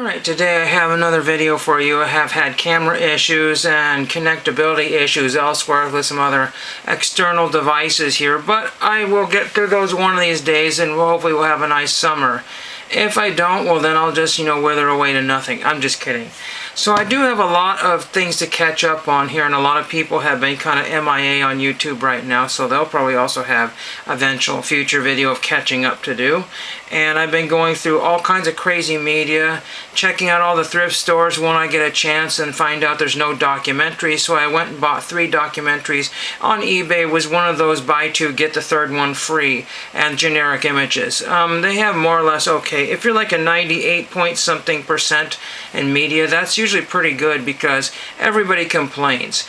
Alright, today I have another video for you. I have had camera issues and connectability issues elsewhere with some other external devices here, but I will get through those one of these days and hopefully we'll have a nice summer. If I don't, well then I'll just, wither away to nothing. I'm just kidding. So I do have a lot of things to catch up on here, and a lot of people have been kind of MIA on YouTube right now, so they'll probably also have eventual future video of catching up to do. And I've been going through all kinds of crazy media, checking out all the thrift stores when I get a chance and find out there's no documentaries, so I went and bought 3 documentaries. On eBay was one of those buy 2, get the third one free, and generic images. They have more or less okay. If you're like a 98 point something % in media, that's usually pretty good because everybody complains.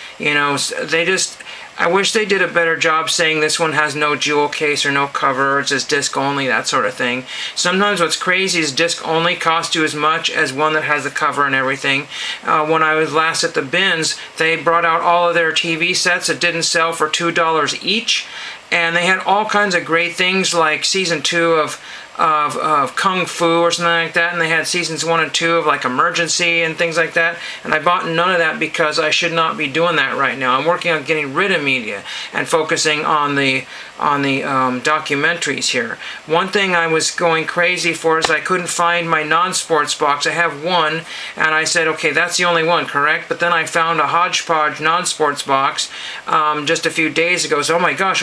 I wish they did a better job saying this one has no jewel case or no cover, or it's just disc only, that sort of thing. Sometimes what's crazy is disc only costs you as much as one that has the cover and everything. When I was last at the bins, they brought out all of their TV sets that didn't sell for $2 each, and they had all kinds of great things like season 2 of Kung Fu or something like that, and they had seasons 1 and 2 of like Emergency and things like that, and I bought none of that because I should not be doing that right now. I'm working on getting rid of media and focusing on the documentaries here. One thing I was going crazy for is I couldn't find my non-sports box. I have one, and I said, okay, that's the only one, correct? But then I found a hodgepodge non-sports box just a few days ago. So, oh my gosh.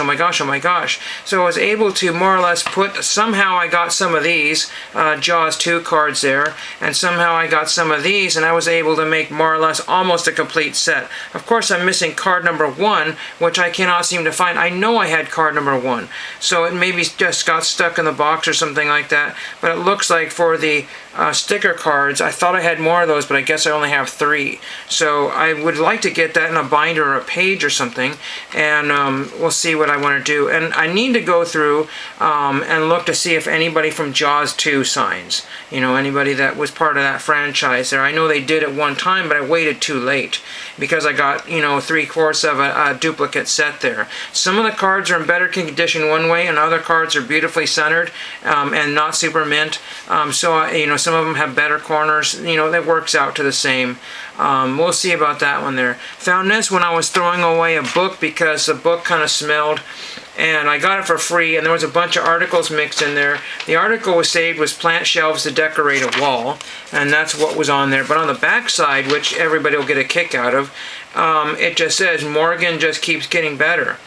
So I was able to more or less somehow I got some of these Jaws 2 cards there, and somehow I got some of these, and I was able to make more or less almost a complete set. Of course, I'm missing card number 1, which I cannot seem to find. I know I had card number 1, so it maybe just got stuck in the box or something like that, but it looks like for the sticker cards, I thought I had more of those, but I guess I only have 3. So I would like to get that in a binder or a page or something, and we'll see what I want to do. And I need to go through and look to see if anybody from Jaws 2 signs. Anybody that was part of that franchise there. I know they did at one time, but I waited too late because I got, 3/4 of a duplicate set there. Some of the cards are in better condition one way, and other cards are beautifully centered and not super mint. Some of them have better corners. That works out to the same. We'll see about that one there. Found this when I was throwing away a book because the book kind of smelled, and I got it for free, and there was a bunch of articles mixed in there. The article was saved was plant shelves to decorate a wall, and that's what was on there. But on the back side, which everybody will get a kick out of, it just says Morgan just keeps getting better.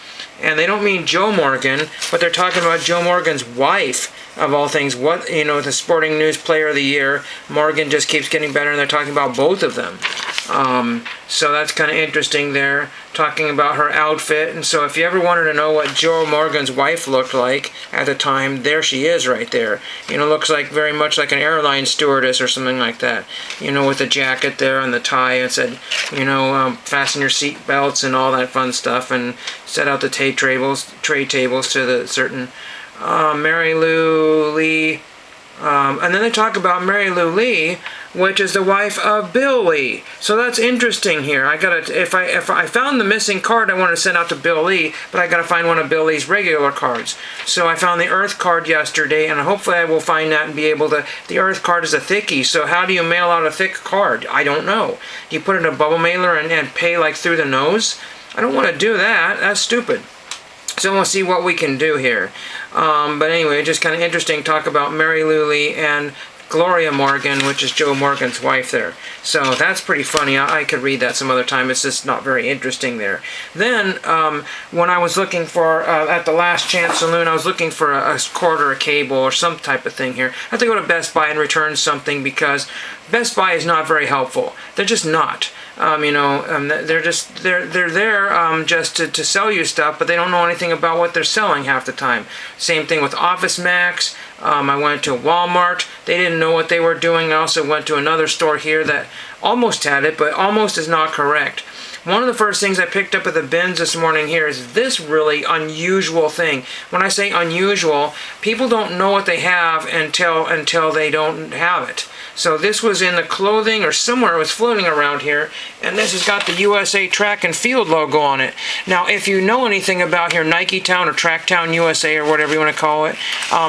And they don't mean Joe Morgan, but they're talking about Joe Morgan's wife, of all things. The Sporting News Player of the Year, Morgan just keeps getting better, and they're talking about both of them. So that's kind of interesting there, talking about her outfit. And so if you ever wanted to know what Joe Morgan's wife looked like at the time, there she is right there. Looks like very much like an airline stewardess or something like that. With the jacket there and the tie. It said, fasten your seat belts and all that fun stuff, and set out the tray tables to the certain Mary Lou Lee. And then they talk about Mary Lou Lee, which is the wife of Bill Lee. So that's interesting here. If I found the missing card, I wanted to send out to Bill Lee, but I got to find one of Bill Lee's regular cards. So I found the Earth card yesterday, and hopefully I will find that and be able to. The Earth card is a thickie, so how do you mail out a thick card? I don't know. Do you put it in a bubble mailer and pay like through the nose? I don't want to do that. That's stupid. So we'll see what we can do here. But anyway, just kind of interesting talk about Mary Lou Lee and Gloria Morgan, which is Joe Morgan's wife there. So that's pretty funny. I could read that some other time. It's just not very interesting there. Then, when I was looking for, at the Last Chance Saloon, I was looking for a cord or a cable or some type of thing here. I have to go to Best Buy and return something because Best Buy is not very helpful. They're just not. They're there just to sell you stuff, but they don't know anything about what they're selling half the time. Same thing with Office Max. I went to Walmart. They didn't know what they were doing. I also went to another store here that almost had it, but almost is not correct. One of the first things I picked up at the bins this morning here is this really unusual thing. When I say unusual, people don't know what they have until they don't have it. So this was in the clothing or somewhere. It was floating around here, and this has got the USA Track and Field logo on it. Now, if you know anything about here, Nike Town or Track Town USA or whatever you want to call it,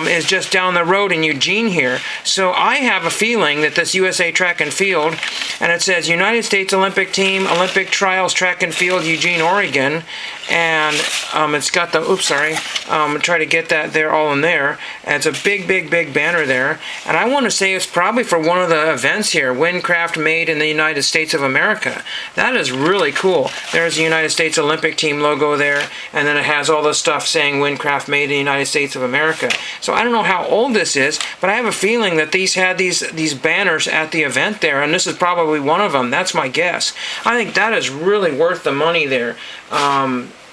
is just down the road in Eugene here. So I have a feeling that this USA Track and Field, and it says United States Olympic Team, Olympic Trials Track and Field, Eugene, Oregon, and it's got the, try to get that there all in there, and it's a big banner there, and I want to say it's probably for one of the events here, Windcraft Made in the United States of America. That is really cool. There's the United States Olympic Team logo there, and then it has all the stuff saying Windcraft Made in the United States of America. So I don't know how old this is, but I have a feeling that these had these banners at the event there, and this is probably one of them. That's my guess. I think that is really worth the money there.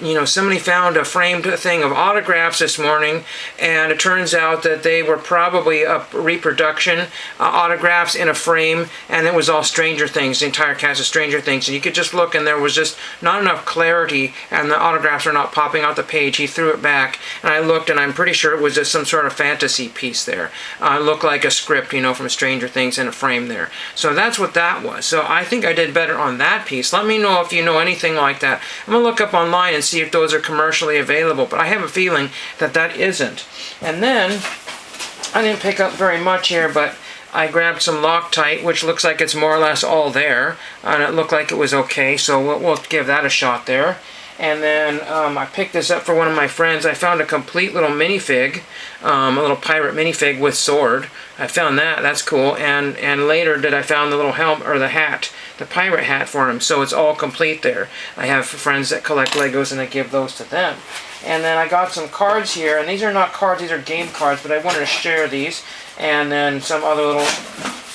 You know, somebody found a framed thing of autographs this morning, and it turns out that they were probably a reproduction autographs in a frame, and it was all Stranger Things, the entire cast of Stranger Things, and you could just look, and there was just not enough clarity, and the autographs are not popping out the page. He threw it back, and I looked, and I'm pretty sure it was just some sort of fantasy piece there. It looked like a script, you know, from Stranger Things in a frame there. So that's what that was. So I think I did better on that piece. Let me know if you know anything like that. I'm going to look up online and see if those are commercially available, but I have a feeling that that isn't. And then, I didn't pick up very much here, but I grabbed some Loctite, which looks like it's more or less all there, and it looked like it was okay, so we'll give that a shot there. And then I picked this up for one of my friends. I found a complete little minifig, a little pirate minifig with sword. I found that. That's cool. And later I found the little helmet, or the hat, the pirate hat for him. So it's all complete there. I have friends that collect Legos, and I give those to them. And then I got some cards here, and these are not cards, these are game cards, but I wanted to share these. And then some other little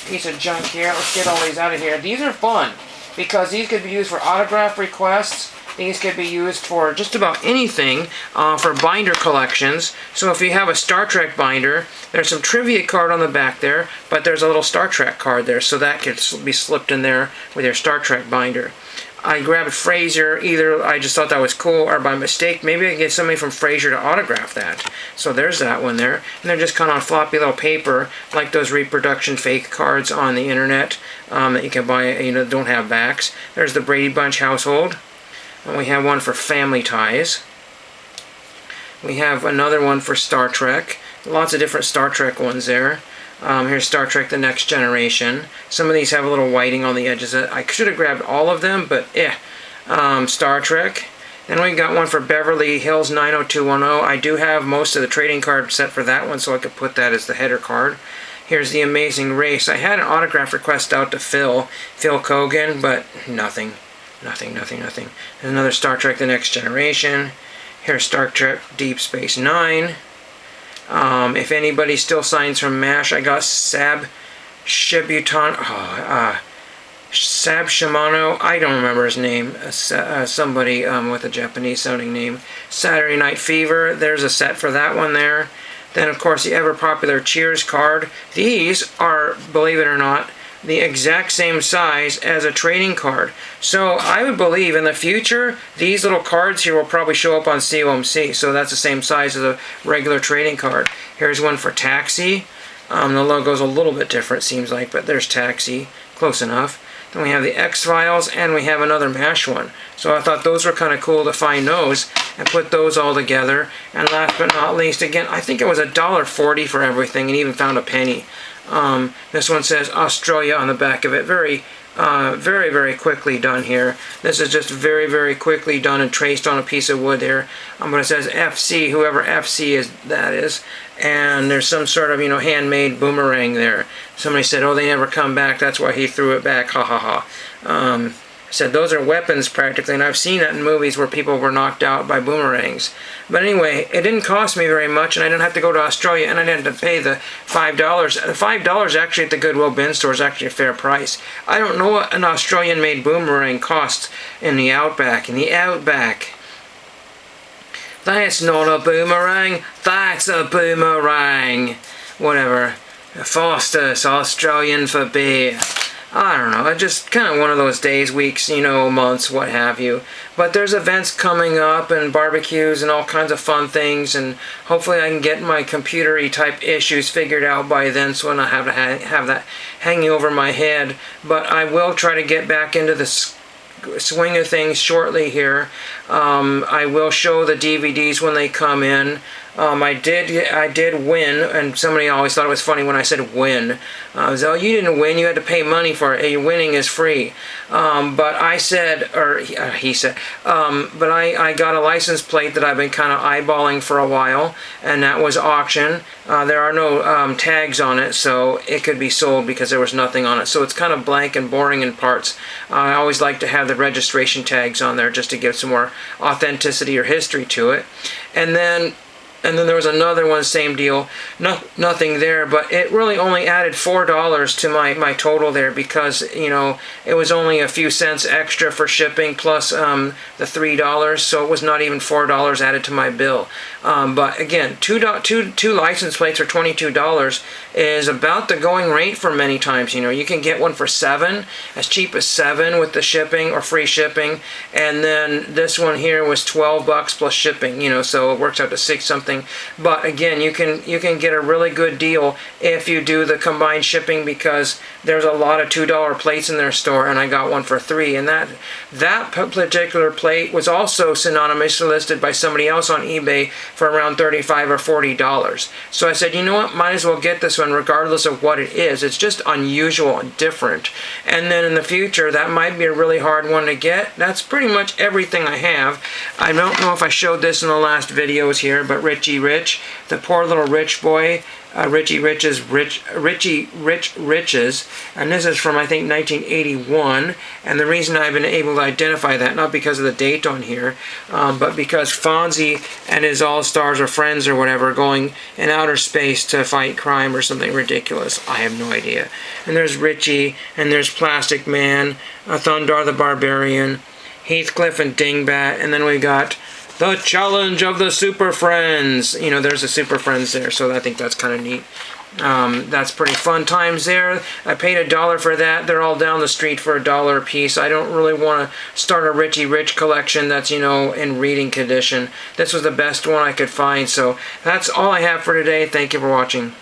piece of junk here. Let's get all these out of here. These are fun, because these could be used for autograph requests. These could be used for just about anything for binder collections. So if you have a Star Trek binder, there's some trivia card on the back there, but there's a little Star Trek card there, so that could be slipped in there with your Star Trek binder. I grabbed Fraser, either I just thought that was cool, or by mistake, maybe I can get somebody from Fraser to autograph that. So there's that one there. And they're just kind of on floppy little paper, like those reproduction fake cards on the internet that you can buy, you know, don't have backs. There's the Brady Bunch household. And we have one for Family Ties. We have another one for Star Trek. Lots of different Star Trek ones there. Here's Star Trek The Next Generation. Some of these have a little whiting on the edges. I should have grabbed all of them, but Star Trek. Then we got one for Beverly Hills 90210. I do have most of the trading card set for that one, so I could put that as the header card. Here's The Amazing Race. I had an autograph request out to Phil Kogan, but nothing. There's another Star Trek The Next Generation. Here's Star Trek Deep Space Nine. If anybody still signs from MASH, I got Sab Shimano. I don't remember his name. Somebody with a Japanese sounding name. Saturday Night Fever. There's a set for that one there. Then, of course, the ever popular Cheers card. These are, believe it or not, the exact same size as a trading card. So I would believe in the future these little cards here will probably show up on COMC. So that's the same size as a regular trading card. Here's one for Taxi. The logo's a little bit different, seems like, but there's Taxi. Close enough. Then we have the X-Files, and we have another MASH one. So I thought those were kind of cool to find those and put those all together. And last but not least, again, I think it was $1.40 for everything, and even found a penny. This one says Australia on the back of it. Very quickly done here. This is just very quickly done and traced on a piece of wood there. But it says FC, whoever FC is, that is. And there's some sort of, handmade boomerang there. Somebody said, oh, they never come back, that's why he threw it back, ha ha ha. Said those are weapons practically, and I've seen that in movies where people were knocked out by boomerangs. But anyway, it didn't cost me very much, and I didn't have to go to Australia, and I didn't have to pay the $5. The $5 actually at the Goodwill bin store is actually a fair price. I don't know what an Australian-made boomerang costs in the Outback. That's not a boomerang, that's a boomerang. Whatever. Foster's Australian for beer. I don't know, it's just kind of one of those days, weeks, you know, months, what have you. But there's events coming up and barbecues and all kinds of fun things, and hopefully I can get my computer-y type issues figured out by then, so I don't have to have that hanging over my head. But I will try to get back into the swing of things shortly here. I will show the DVDs when they come in. I did win, and somebody always thought it was funny when I said win. I was, oh, you didn't win, you had to pay money for it. Your winning is free. But I said, or he said, but I got a license plate that I've been kind of eyeballing for a while, and that was auction. There are no tags on it, so it could be sold because there was nothing on it. So it's kind of blank and boring in parts. I always like to have the registration tags on there just to give some more authenticity or history to it. And then there was another one, same deal, nothing there, but it really only added $4 to my total there because, you know, it was only a few cents extra for shipping plus the $3, so it was not even $4 added to my bill. But again, two license plates for $22 is about the going rate for many times. You know, you can get one for $7, as cheap as $7 with the shipping or free shipping, and then this one here was $12 plus shipping. You know, so it works out to $6 something. But again, you can get a really good deal if you do the combined shipping because there's a lot of $2 plates in their store, and I got one for $3. And that particular plate was also synonymously listed by somebody else on eBay for around $35 or $40. So I said, you know what, might as well get this one regardless of what it is. It's just unusual and different. And then in the future, that might be a really hard one to get. That's pretty much everything I have. I don't know if I showed this in the last videos here, but Richie Rich, the poor little rich boy, Richie Rich's Richie Rich Riches, and this is from I think 1981. And the reason I've been able to identify that, not because of the date on here, but because Fonzie and his all-stars or friends or whatever going in outer space to fight crime or something ridiculous. I have no idea. And there's Richie, and there's Plastic Man, Thundar the Barbarian, Heathcliff and Dingbat, and then we got the Challenge of the Super Friends. You know, there's the Super Friends there, so I think that's kind of neat. That's pretty fun times there. I paid $1 for that. They're all down the street for $1 a piece. I don't really want to start a Richie Rich collection that's, you know, in reading condition. This was the best one I could find, so that's all I have for today. Thank you for watching.